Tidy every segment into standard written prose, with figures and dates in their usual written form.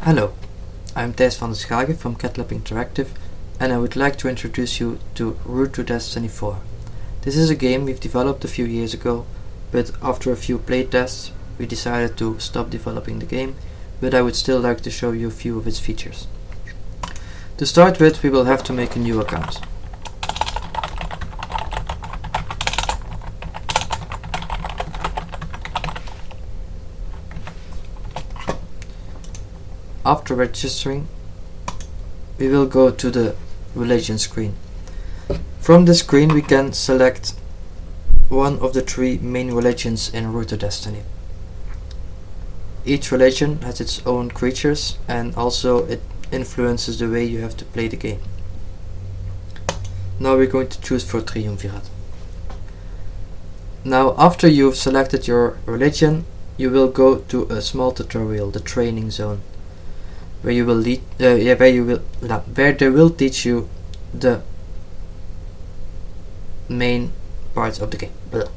Hello, I'm Thijs van der Schagen from CatLab Interactive, and I would like to introduce you to Route to Destiny 4. This is a game we've developed a few years ago, but after a few playtests we decided to stop developing the game, but I would still like to show you a few of its features. To start with, we will have to make a new account. After registering, we will go to the religion screen. From the screen we can select one of the three main religions in Route to Destiny. Each religion has its own creatures, and also it influences the way you have to play the game. Now we're going to choose for Triumvirate. Now after you've selected your religion, you will go to a small tutorial, the training zone, where they will teach you the main parts of the game. Blah.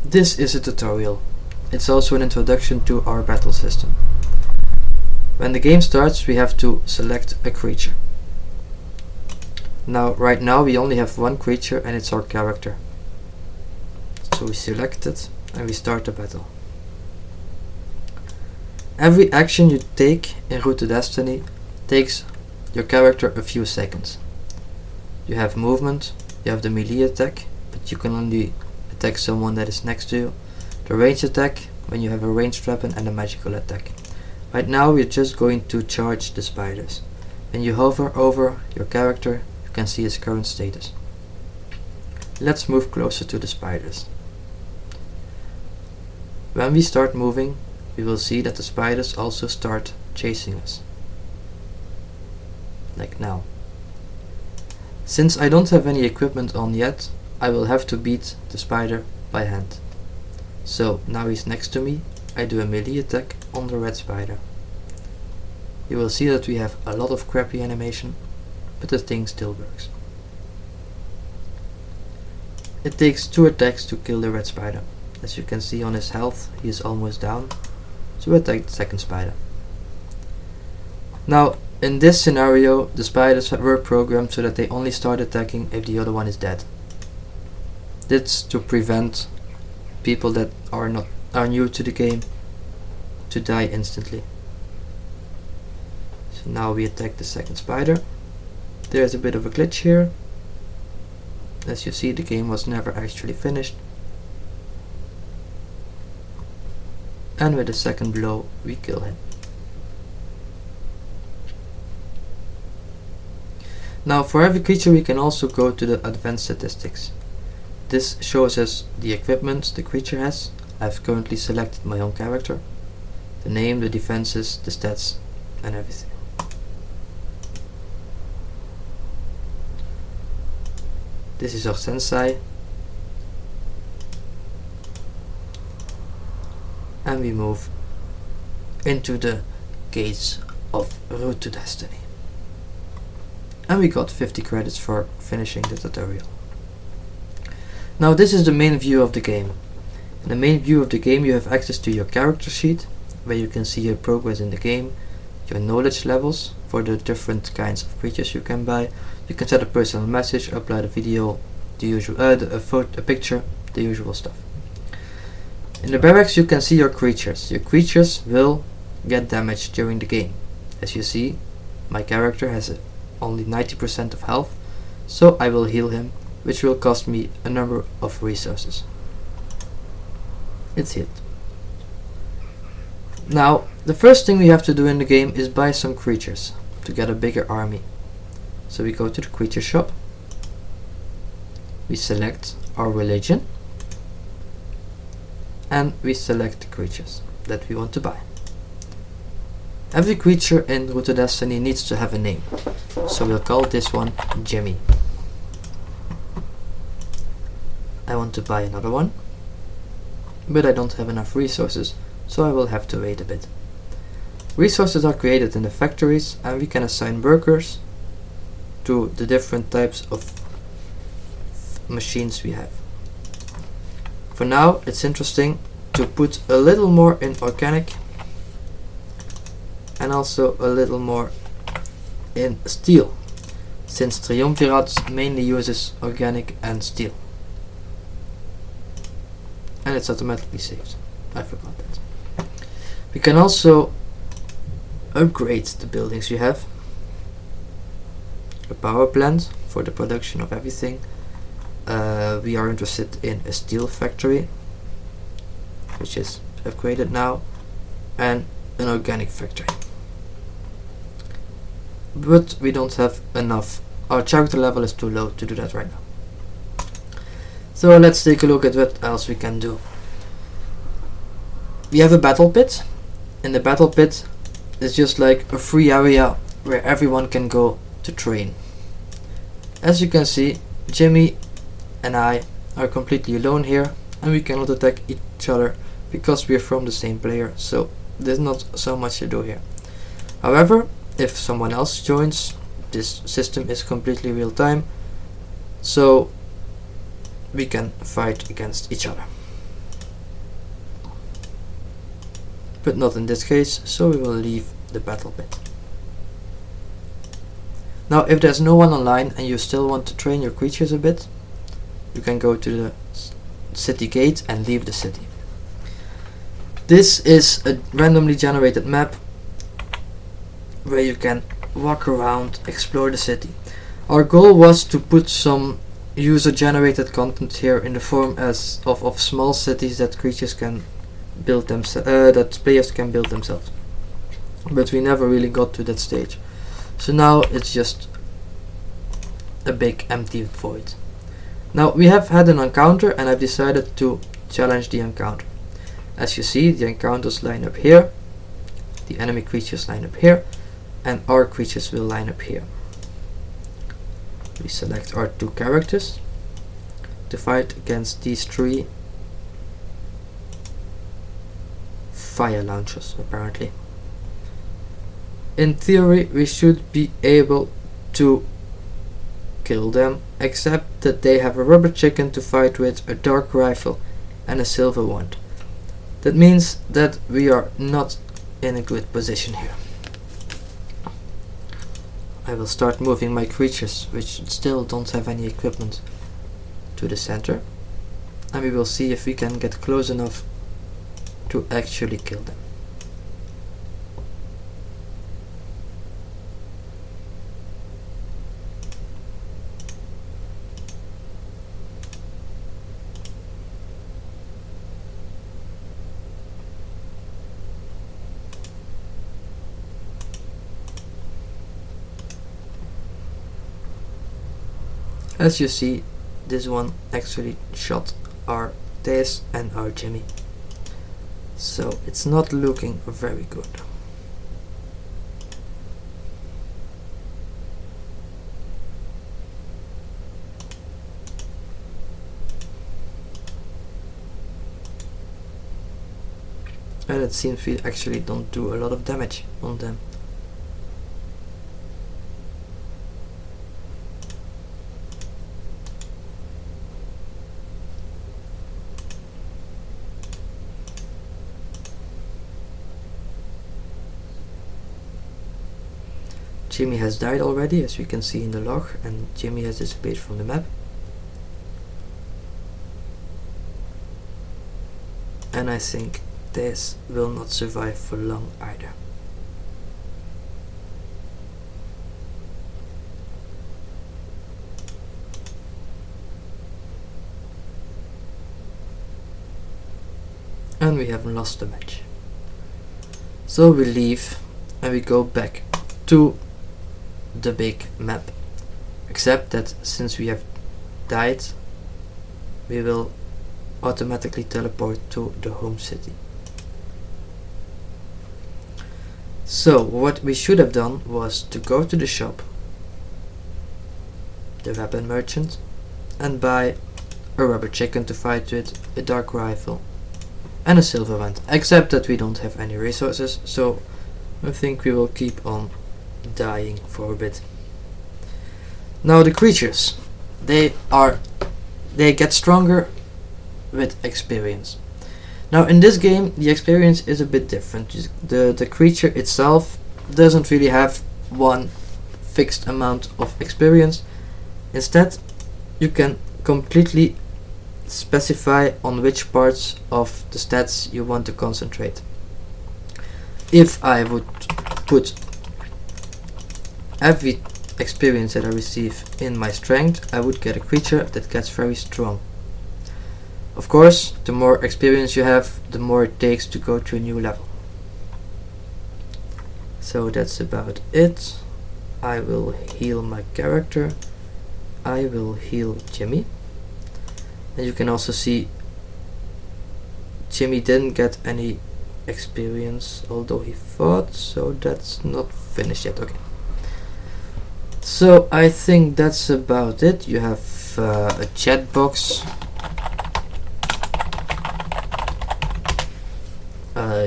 This is a tutorial. It's also an introduction to our battle system. When the game starts, we have to select a creature. Right now we only have one creature, and it's our character. So we select it and we start the battle. Every action you take in Route to Destiny takes your character a few seconds. You have movement, you have the melee attack, but you can only attack someone that is next to you. The range attack, when you have a ranged weapon, and a magical attack. Right now we're just going to charge the spiders. When you hover over your character, you can see his current status. Let's move closer to the spiders. When we start moving, we will see that the spiders also start chasing us. Like now. Since I don't have any equipment on yet, I will have to beat the spider by hand. So now he's next to me, I do a melee attack on the red spider. You will see that we have a lot of crappy animation, but the thing still works. It takes 2 attacks to kill the red spider. As you can see on his health, he is almost down. So we attack the second spider. Now in this scenario, the spiders were programmed so that they only start attacking if the other one is dead. That's to prevent people that are new to the game to die instantly. So now we attack the second spider. There's a bit of a glitch here. As you see, the game was never actually finished. And with the second blow we kill him. Now for every creature we can also go to the advanced statistics. This shows us the equipment the creature has. I've currently selected my own character. The name, the defenses, the stats, and everything. This is our sensei. And we move into the gates of Route to Destiny. And we got 50 credits for finishing the tutorial. Now this is the main view of the game. In the main view of the game you have access to your character sheet, where you can see your progress in the game, your knowledge levels for the different kinds of creatures you can buy. You can set a personal message, upload a video, the usual, a picture, the usual stuff. In the barracks you can see your creatures. Your creatures will get damaged during the game. As you see, my character has only 90% of health, so I will heal him, which will cost me a number of resources. It's it. Now, the first thing we have to do in the game is buy some creatures to get a bigger army. So we go to the creature shop. We select our religion. And we select the creatures that we want to buy. Every creature in Route to Destiny needs to have a name, so we'll call this one Jimmy. I want to buy another one, but I don't have enough resources, so I will have to wait a bit. Resources are created in the factories, and we can assign workers to the different types of machines we have. For now, it's interesting to put a little more in organic and also a little more in steel, since Triumvirat mainly uses organic and steel. And it's automatically saved. I forgot that. We can also upgrade the buildings you have. A power plant for the production of everything. We are interested in a steel factory, which is upgraded now, and an organic factory. But we don't have enough. Our character level is too low to do that right now. So let's take a look at what else we can do. We have a battle pit. In the battle pit is just like a free area where everyone can go to train. As you can see, Jimmy and I are completely alone here, and we cannot attack each other because we are from the same player, so there's not so much to do here. However, if someone else joins, this system is completely real time, so we can fight against each other. But not in this case, so we will leave the battle pit. Now, if there's no one online and you still want to train your creatures a bit, you can go to the city gate and leave the city. This is a randomly generated map where you can walk around, explore the city. Our goal was to put some user-generated content here in the form of small cities that creatures can build that players can build themselves. But we never really got to that stage. So now it's just a big empty void. Now we have had an encounter, and I've decided to challenge the encounter. As you see, the encounters line up here, the enemy creatures line up here, and our creatures will line up here. We select our two characters to fight against these three fire launchers, apparently. In theory, we should be able to kill them, except that they have a rubber chicken to fight with, a dark rifle, and a silver wand. That means that we are not in a good position here. I will start moving my creatures, which still don't have any equipment, to the center, and we will see if we can get close enough to actually kill them. As you see, this one actually shot our Tess and our Jimmy, so it's not looking very good. And it seems we actually don't do a lot of damage on them. Jimmy has died already, as we can see in the log, and Jimmy has disappeared from the map. And I think this will not survive for long either. And we have lost the match. So we leave and we go back to the big map, except that since we have died, we will automatically teleport to the home city. So what we should have done was to go to the shop, the weapon merchant, and buy a rubber chicken to fight with, a dark rifle, and a silver wand, except that we don't have any resources, so I think we will keep on dying for a bit. Now the creatures, they get stronger with experience. Now in this game the experience is a bit different. The creature itself doesn't really have one fixed amount of experience. Instead you can completely specify on which parts of the stats you want to concentrate. If I would put every experience that I receive in my strength, I would get a creature that gets very strong. Of course, the more experience you have, the more it takes to go to a new level. So that's about it. I will heal my character. I will heal Jimmy. And you can also see Jimmy didn't get any experience, although he fought, so that's not finished yet. Okay. So I think that's about it. You have a chat box.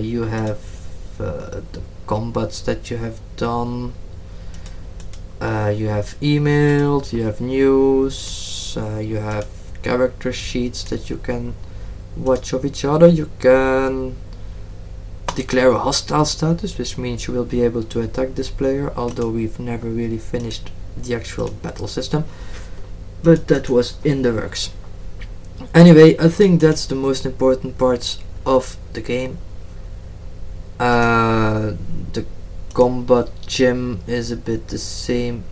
You have the combats that you have done. You have emails, you have news, you have character sheets that you can watch of each other. You can declare a hostile status, which means you will be able to attack this player, although we've never really finished the actual battle system, but that was in the works. Anyway, I think that's the most important parts of the game. The combat gym is a bit the same,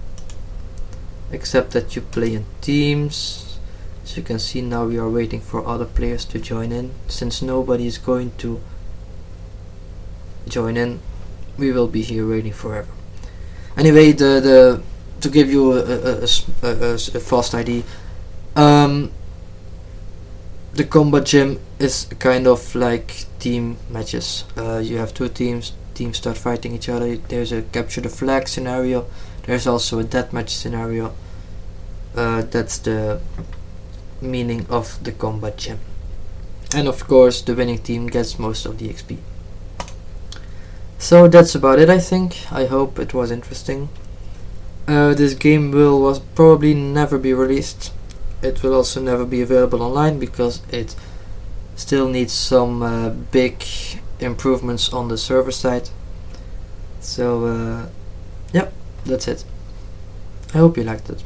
except that you play in teams. As you can see, now we are waiting for other players to join in. Since nobody is going to join in, we will be here waiting forever. Anyway, to give you a fast idea, the combat gym is kind of like team matches. You have two teams start fighting each other. There's a capture the flag scenario, there's also a deathmatch scenario. That's the meaning of the combat gym, and of course the winning team gets most of the XP. So that's about it, I think. I hope it was interesting. This game will probably never be released. It will also never be available online because it still needs some big improvements on the server side. So yeah, that's it. I hope you liked it.